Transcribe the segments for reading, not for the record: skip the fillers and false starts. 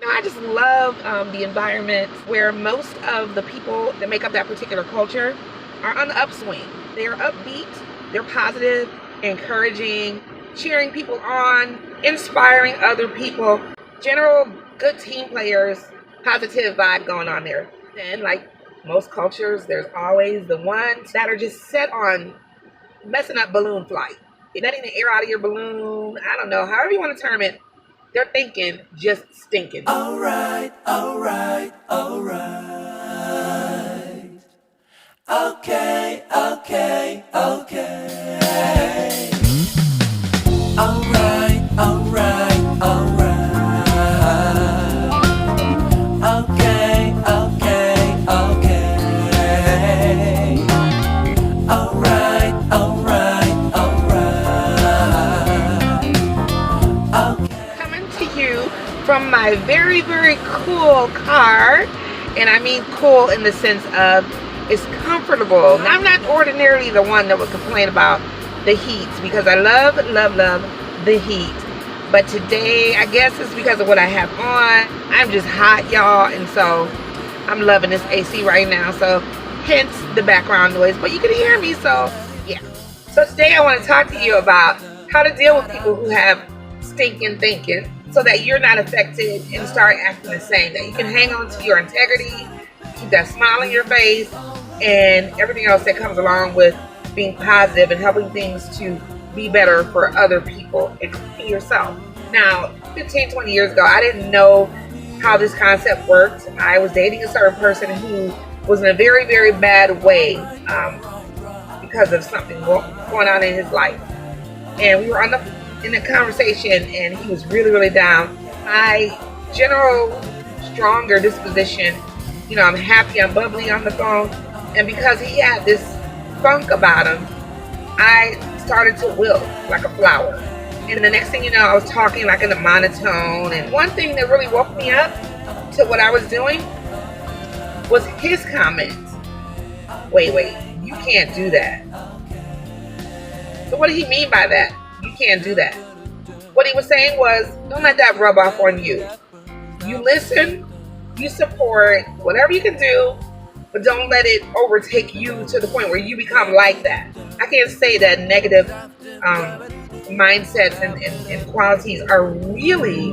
I just love the environment where most of the people that make up that particular culture are on the upswing. They're upbeat, they're positive, encouraging, cheering people on, inspiring other people. General good team players, positive vibe going on there. Then, like most cultures, there's always the ones that are just set on messing up balloon flight, letting the air out of your balloon. I don't know, however you want to term it. They're thinking just stinking. Alright, alright, alright. Okay, okay, okay. Alright, alright, alright. Okay, okay, okay. Alright, alright, alright. Okay. Coming to you from my very, very cool car. And I mean cool in the sense of it's comfortable. I'm not ordinarily the one that would complain about the heat because I love, love, love the heat. But today, I guess it's because of what I have on. I'm just hot, y'all. And so I'm loving this AC right now. So hence the background noise. But you can hear me, so yeah. So today I want to talk to you about how to deal with people who have stinking thinking so that you're not affected and start acting the same. That you can hang on to your integrity, keep that smile on your face, and everything else that comes along with being positive and helping things to be better for other people, including yourself. Now, 15, 20 years ago, I didn't know how this concept worked. I was dating a certain person who was in a very, very bad way because of something going on in his life. And we were in the conversation, and he was really, really down. My general stronger disposition, I'm happy, I'm bubbly on the phone. And because he had this funk about him, I started to wilt like a flower. And the next thing you know, I was talking like in a monotone. And one thing that really woke me up to what I was doing was his comment. Wait, you can't do that. So what did he mean by that? You can't do that. What he was saying was, don't let that rub off on you. You listen, you support, whatever you can do, but don't let it overtake you to the point where you become like that. I can't say that negative mindsets and qualities are really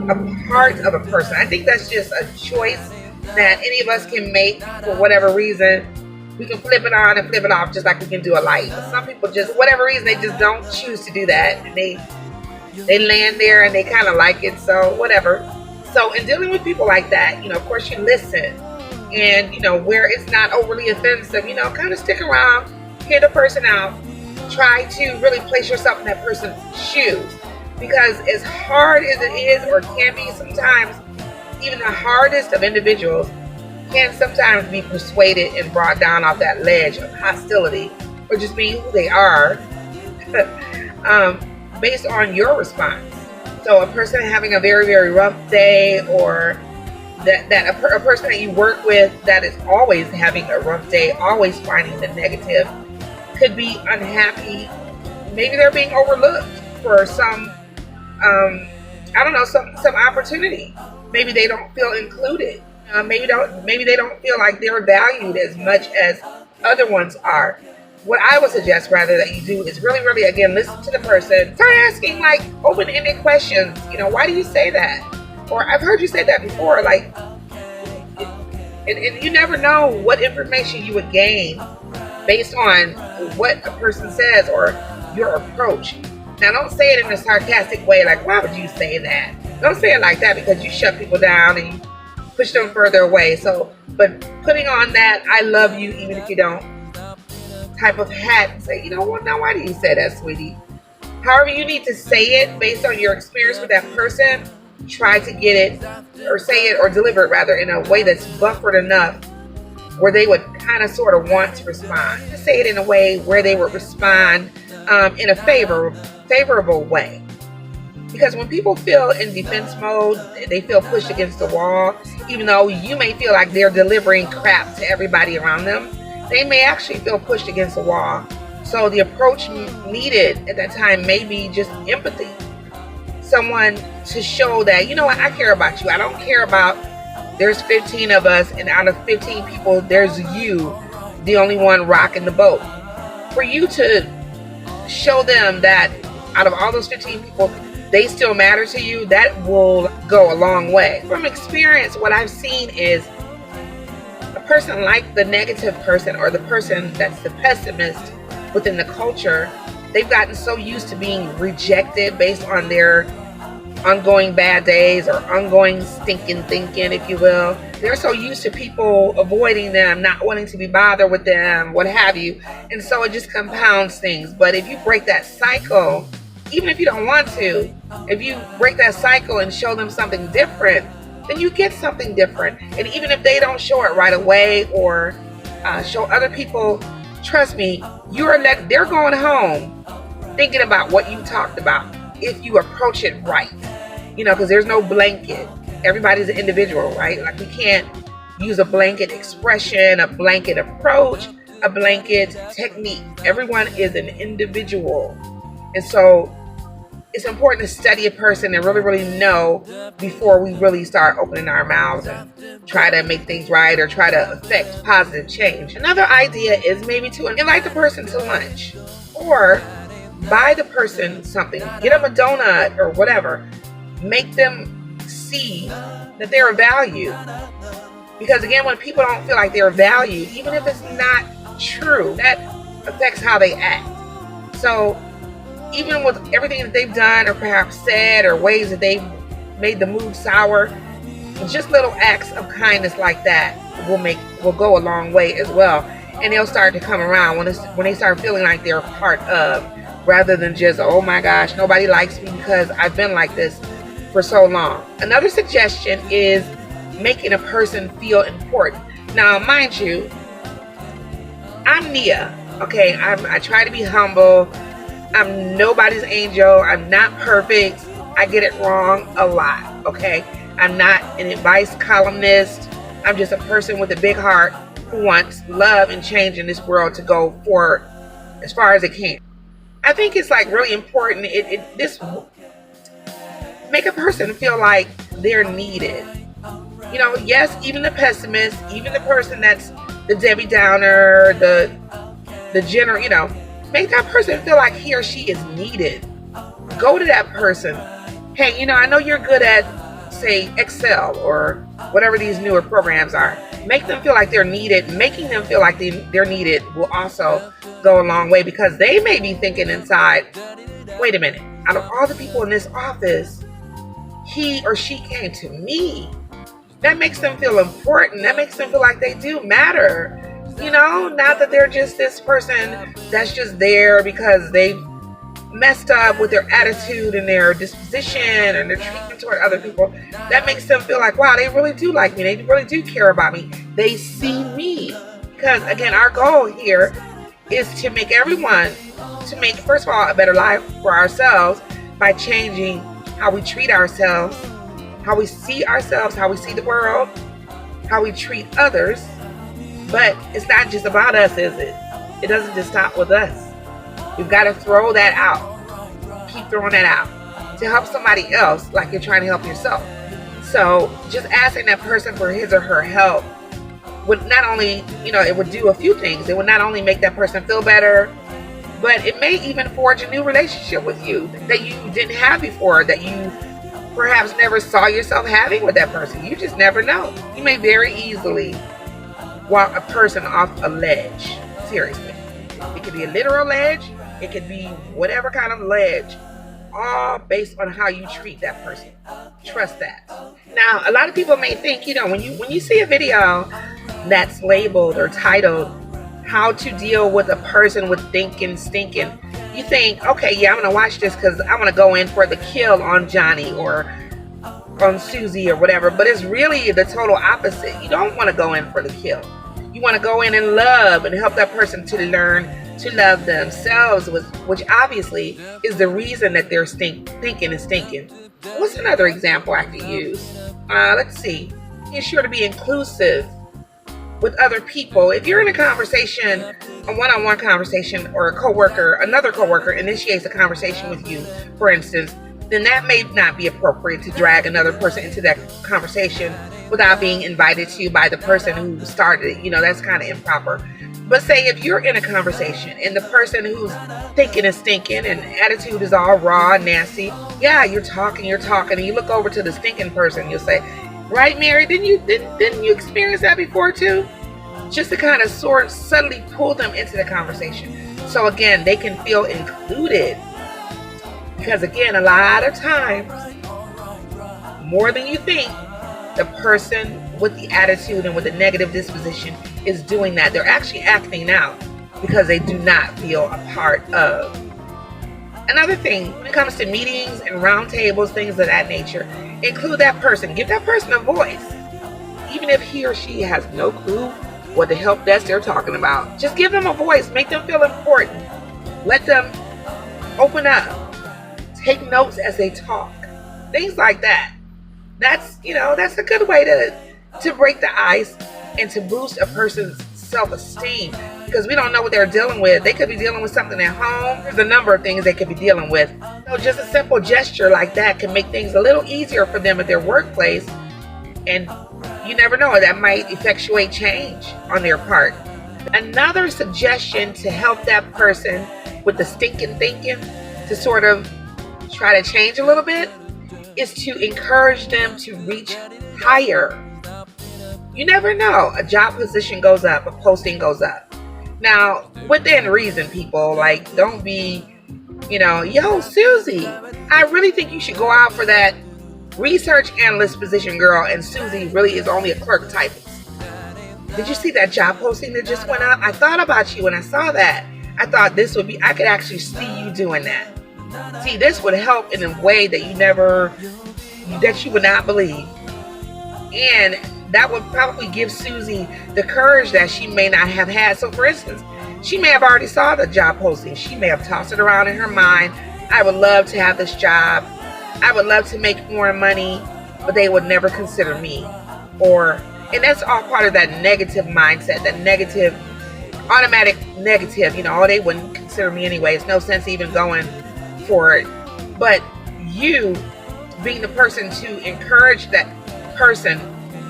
a part of a person. I think that's just a choice that any of us can make for whatever reason. We can flip it on and flip it off just like we can do a light. But some people just, for whatever reason, they just don't choose to do that. And they land there and they kind of like it, so whatever. So in dealing with people like that, of course you listen. And, where it's not overly offensive, kind of stick around, hear the person out, try to really place yourself in that person's shoes. Because as hard as it is or can be sometimes, even the hardest of individuals can sometimes be persuaded and brought down off that ledge of hostility or just being who they are based on your response. So a person having a very, very rough day, or that a person that you work with that is always having a rough day, always finding the negative, could be unhappy. Maybe they're being overlooked for some some opportunity. Maybe they don't feel included. Maybe they don't feel like they're valued as much as other ones are. What I would suggest rather that you do is really, really, again, listen to the person. Start asking like open-ended questions. Why do you say that? Or I've heard you say that before. Like, and you never know what information you would gain based on what a person says or your approach. Now, don't say it in a sarcastic way, like, why would you say that? Don't say it like that because you shut people down and you push them further away. So, but putting on that I love you even if you don't type of hat and say, now why do you say that, sweetie? However you need to say it based on your experience with that person, try to get it or say it or deliver it rather in a way that's buffered enough where they would kind of sort of want to respond. Just say it in a way where they would respond in a favorable way. Because when people feel in defense mode, they feel pushed against the wall, even though you may feel like they're delivering crap to everybody around them, they may actually feel pushed against the wall. So the approach needed at that time may be just empathy. someone to show that, you know what, I care about you. I don't care about there's 15 of us, and out of 15 people, there's you, the only one rocking the boat. For you to show them that out of all those 15 people, they still matter to you, that will go a long way. From experience, what I've seen is a person like the negative person or the person that's the pessimist within the culture, they've gotten so used to being rejected based on their ongoing bad days or ongoing stinking thinking, if you will. They're so used to people avoiding them, not wanting to be bothered with them, what have you. And so it just compounds things. But if you break that cycle, even if you don't want to, if you break that cycle and show them something different, then you get something different. And even if they don't show it right away or show other people, trust me, they're going home thinking about what you talked about if you approach it right. Because there's no blanket. Everybody's an individual, right? Like, we can't use a blanket expression, a blanket approach, a blanket technique. Everyone is an individual. And so it's important to study a person and really, really know before we really start opening our mouths and try to make things right or try to affect positive change. Another idea is maybe to invite the person to lunch or buy the person something. Get them a donut or whatever. Make them see that they're valued. Because again, when people don't feel like they're valued, even if it's not true, that affects how they act. So even with everything that they've done or perhaps said or ways that they've made the mood sour, just little acts of kindness like that will go a long way as well. And they'll start to come around when they start feeling like they're a part of, rather than just, oh my gosh, nobody likes me because I've been like this for so long. Another suggestion is making a person feel important. Now, mind you, I'm Nia, okay? I try to be humble. I'm nobody's angel. I'm not perfect. I get it wrong a lot, okay? I'm not an advice columnist. I'm just a person with a big heart who wants love and change in this world to go forward as far as it can. I think it's like really important. Make a person feel like they're needed. Yes, even the pessimist, even the person that's the Debbie Downer, the general, make that person feel like he or she is needed. Go to that person. Hey, I know you're good at, say, Excel or whatever these newer programs are. Make them feel like they're needed. Making them feel like they're needed will also go a long way, because they may be thinking inside, wait a minute, out of all the people in this office, he or she came to me. That makes them feel important. That makes them feel like they do matter. Not that they're just this person that's just there because they messed up with their attitude and their disposition and their treatment toward other people. That makes them feel like, wow, they really do like me. They really do care about me. They see me. Because again, our goal here is to make first of all, a better life for ourselves by changing how we treat ourselves, how we see ourselves, how we see the world, how we treat others. But it's not just about us, is it? It doesn't just stop with us. We've got to throw that out. Keep throwing that out to help somebody else like you're trying to help yourself. So just asking that person for his or her help would not only, it would do a few things. It would not only make that person feel better, but it may even forge a new relationship with you that you didn't have before, that you perhaps never saw yourself having with that person. You just never know. You may very easily walk a person off a ledge. Seriously. It could be a literal ledge. It could be whatever kind of ledge. All based on how you treat that person. Trust that. Now, a lot of people may think, when you see a video that's labeled or titled, how to deal with a person with thinking stinking, you think, okay, yeah, I'm going to watch this because I want to go in for the kill on Johnny or on Susie or whatever. But it's really the total opposite. You don't want to go in for the kill. You want to go in and love and help that person to learn to love themselves, which obviously is the reason that they're thinking and stinking. What's another example I could use? Let's see. Be sure to be inclusive with other people. If you're in a conversation, a one-on-one conversation, or another coworker initiates a conversation with you, for instance, then that may not be appropriate to drag another person into that conversation without being invited to by the person who started it. That's kind of improper. But say if you're in a conversation and the person who's thinking is stinking and attitude is all raw and nasty, yeah, you're talking, and you look over to the stinking person, you'll say, right, Mary, didn't you experience that before too? Just to kind of subtly pull them into the conversation. So again, they can feel included. Because again, a lot of times, more than you think, the person with the attitude and with the negative disposition is doing that. They're actually acting out because they do not feel a part of. Another thing, when it comes to meetings and roundtables, things of that nature, include that person. Give that person a voice. Even if he or she has no clue what the help desk they're talking about. Just give them a voice. Make them feel important. Let them open up. Take notes as they talk. Things like that. That's a good way to break the ice and to boost a person's self-esteem, because we don't know what they're dealing with. They could be dealing with something at home. There's a number of things they could be dealing with. So just a simple gesture like that can make things a little easier for them at their workplace, and you never know, that might effectuate change on their part. Another suggestion to help that person with the stinking thinking to sort of try to change a little bit is to encourage them to reach higher. You never know. A job position goes up, a posting goes up. Now, within reason, people, like, don't be, yo, Susie, I really think you should go out for that research analyst position, girl, and Susie really is only a clerk typist. Did you see that job posting that just went up? I thought about you when I saw that. I thought I could actually see you doing that. See, this would help in a way that you would not believe. And that would probably give Susie the courage that she may not have had. So for instance, she may have already saw the job posting. She may have tossed it around in her mind. I would love to have this job. I would love to make more money, but they would never consider me. And that's all part of that negative mindset, that negative, automatic negative. They wouldn't consider me anyway. It's no sense even going for it. But you being the person to encourage that person,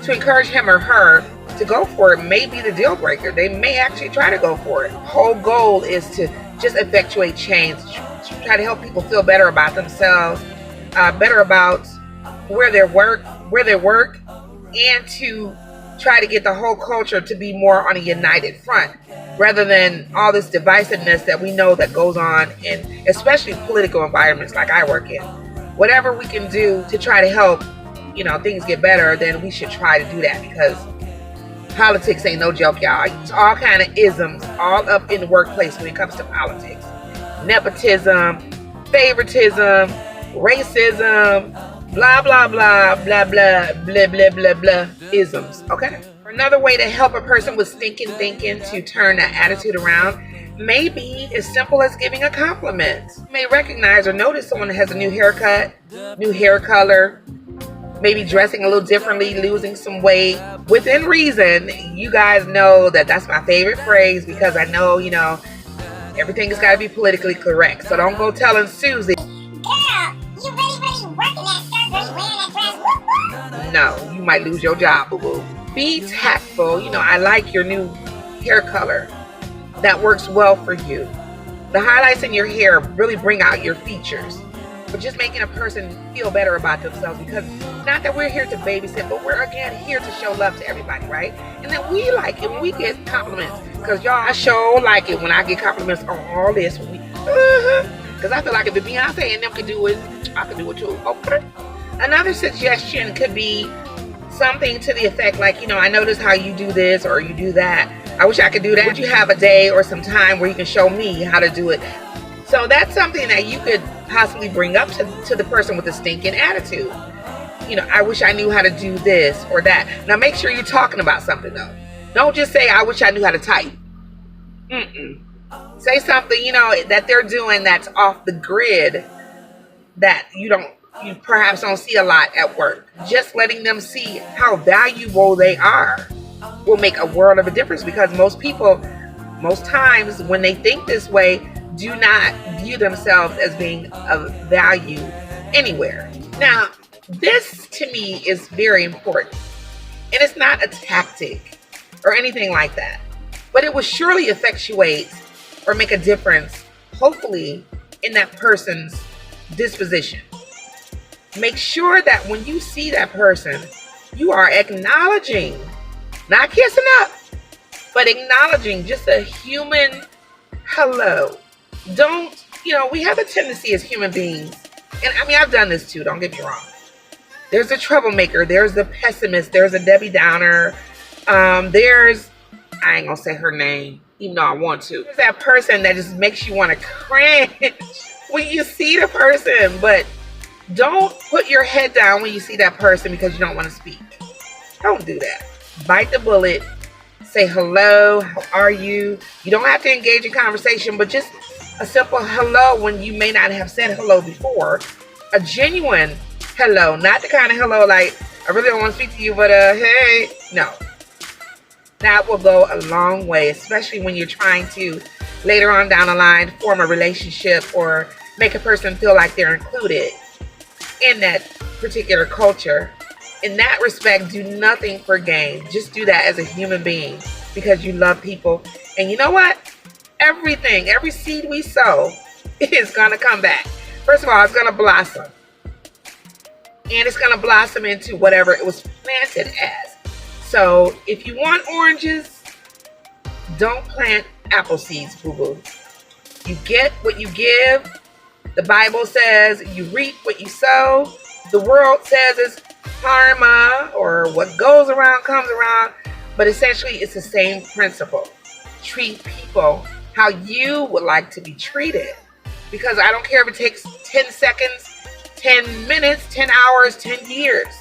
to encourage him or her to go for it, may be the deal breaker. They may actually try to go for it. The whole goal is to just effectuate change, try to help people feel better about themselves, better about where they work, and to try to get the whole culture to be more on a united front, rather than all this divisiveness that we know that goes on in especially political environments like I work in. Whatever we can do to try to help, things get better, then we should try to do that, because politics ain't no joke, y'all. It's all kind of isms all up in the workplace when it comes to politics. Nepotism, favoritism, racism, blah, blah, blah, blah, blah, blah, blah, blah, blah, isms, okay? Another way to help a person with stinking thinking to turn that attitude around may be as simple as giving a compliment. You may recognize or notice someone that has a new haircut, new hair color, maybe dressing a little differently, losing some weight. Within reason, you guys know that that's my favorite phrase, because I know, everything has got to be politically correct. So don't go telling Susie, girl, you really working that shirt, really wearing that dress. no, you might lose your job, boo-boo. Be tactful. I like your new hair color. That works well for you. The highlights in your hair really bring out your features. But just making a person feel better about themselves, because not that we're here to babysit, but we're again here to show love to everybody, right? And then we like it when we get compliments, because y'all, I sure like it when I get compliments on all this. Because I feel like if the Beyonce and them could do it, I could do it too. Okay. Another suggestion could be something to the effect like, I notice how you do this or you do that. I wish I could do that. Would you have a day or some time where you can show me how to do it? So that's something that you could possibly bring up to the person with the stinking attitude. I wish I knew how to do this or that. Now make sure you're talking about something though. Don't just say, I wish I knew how to type. Say something, that they're doing that's off the grid, that you perhaps don't see a lot at work. Just letting them see how valuable they are will make a world of a difference, because most people, most times when they think this way, do not view themselves as being of value anywhere. Now, this to me is very important. And it's not a tactic or anything like that. But it will surely effectuate or make a difference, hopefully, in that person's disposition. Make sure that when you see that person, you are acknowledging, not kissing up, but acknowledging just a human hello. Don't, we have a tendency as human beings, and I mean, I've done this too, don't get me wrong. There's a troublemaker, there's the pessimist, there's a Debbie Downer, there's, I ain't gonna say her name, even though I want to. There's that person that just makes you want to cringe when you see the person, but don't put your head down when you see that person because you don't want to speak. Don't do that. Bite the bullet. Say hello, how are you? You don't have to engage in conversation, but just a simple hello when you may not have said hello before. A genuine hello, not the kind of hello like, I really don't want to speak to you, but hey. No. That will go a long way, especially when you're trying to, later on down the line, form a relationship or make a person feel like they're included in that particular culture. In that respect, do nothing for gain. Just do that as a human being because you love people. And you know what? Everything, every seed we sow is going to come back. First of all, it's going to blossom. And it's going to blossom into whatever it was planted as. So if you want oranges, don't plant apple seeds, boo-boo. You get what you give. The Bible says you reap what you sow. The world says it's karma, or what goes around comes around. But essentially, it's the same principle. Treat people how you would like to be treated. Because I don't care if it takes 10 seconds, 10 minutes, 10 hours, 10 years.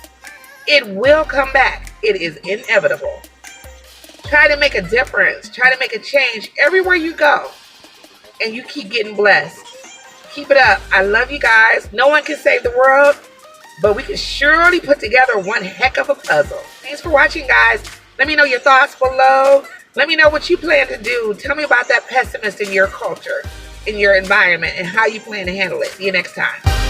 It will come back. It is inevitable. Try to make a difference. Try to make a change everywhere you go. And you keep getting blessed. Keep it up. I love you guys. No one can save the world, but we can surely put together one heck of a puzzle. Thanks for watching, guys. Let me know your thoughts below. Let me know what you plan to do. Tell me about that pessimist in your culture, in your environment, and how you plan to handle it. See you next time.